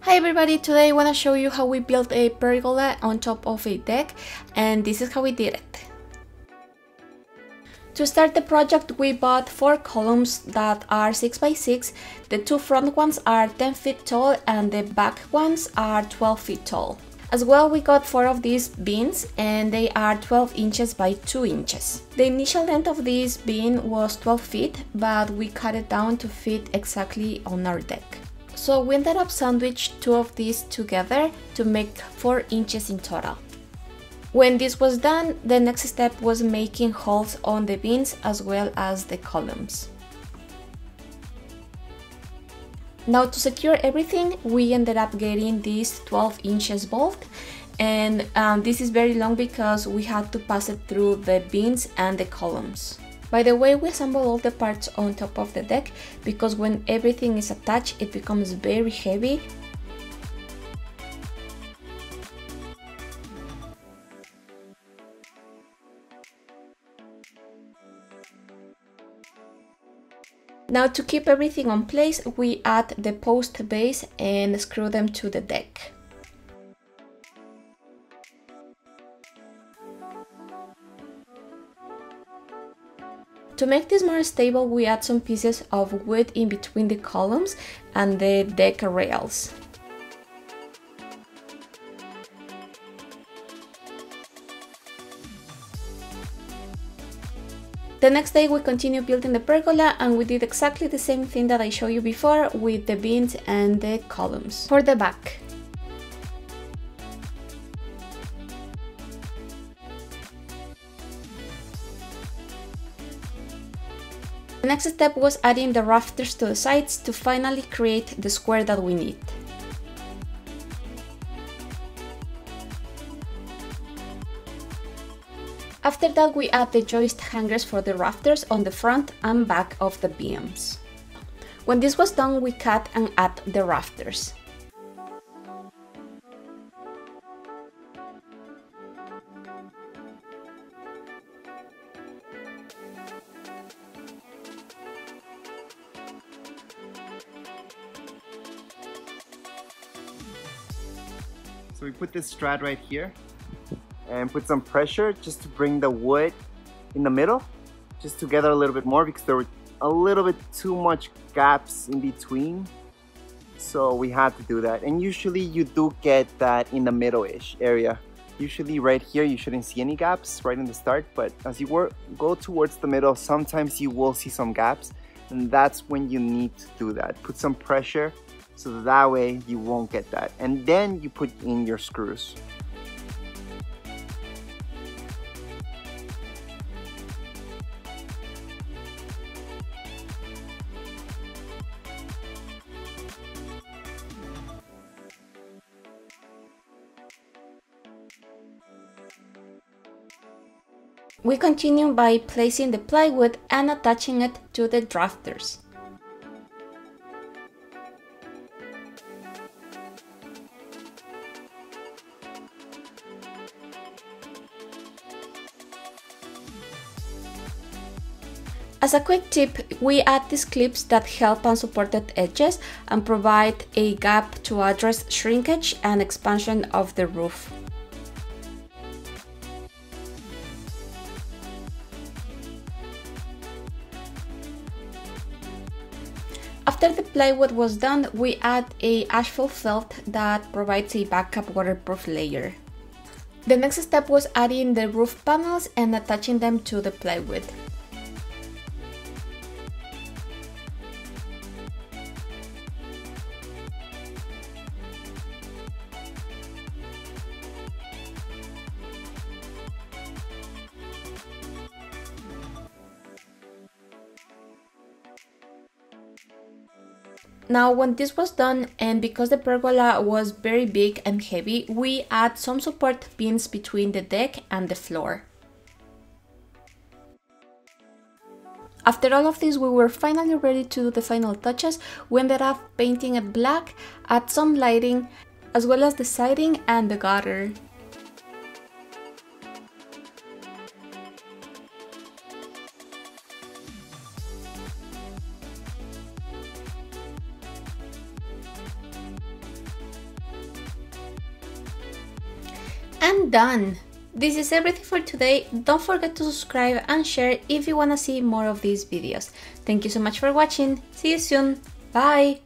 Hi everybody, today I want to show you how we built a pergola on top of a deck, and this is how we did it. To start the project, we bought 4 columns that are 6 by 6. The 2 front ones are 10 feet tall and the back ones are 12 feet tall. As well, we got 4 of these beams and they are 12 inches by 2 inches. The initial length of this beam was 12 feet, but we cut it down to fit exactly on our deck. So we ended up sandwiched 2 of these together to make 4 inches in total. When this was done, the next step was making holes on the beams as well as the columns. Now to secure everything, we ended up getting this 12 inches bolt, and this is very long because we had to pass it through the beams and the columns. By the way, we assemble all the parts on top of the deck because when everything is attached, it becomes very heavy. Now to keep everything on place, we add the post base and screw them to the deck. To make this more stable, we add some pieces of wood in between the columns and the deck rails. The next day we continued building the pergola, and we did exactly the same thing that I showed you before with the beams and the columns. For the back, the next step was adding the rafters to the sides to finally create the square that we need. After that, we add the joist hangers for the rafters on the front and back of the beams. When this was done, we cut and add the rafters. So we put this strad right here and put some pressure just to bring the wood in the middle just together a little bit more because there were a little bit too much gaps in between, so we had to do that. And usually you do get that in the middle-ish area. Usually right here you shouldn't see any gaps right in the start, but as you go towards the middle, sometimes you will see some gaps, and that's when you need to do that. Put some pressure so that way you won't get that, and then you put in your screws. We continue by placing the plywood and attaching it to the rafters. As a quick tip, we add these clips that help unsupported edges and provide a gap to address shrinkage and expansion of the roof. After the plywood was done, we add a asphalt felt that provides a backup waterproof layer. The next step was adding the roof panels and attaching them to the plywood. Now when this was done, and because the pergola was very big and heavy, we add some support beams between the deck and the floor. After all of this, we were finally ready to do the final touches. We ended up painting it black, add some lighting, as well as the siding and the gutter. And done! This is everything for today. Don't forget to subscribe and share if you wanna see more of these videos. Thank you so much for watching. See you soon. Bye!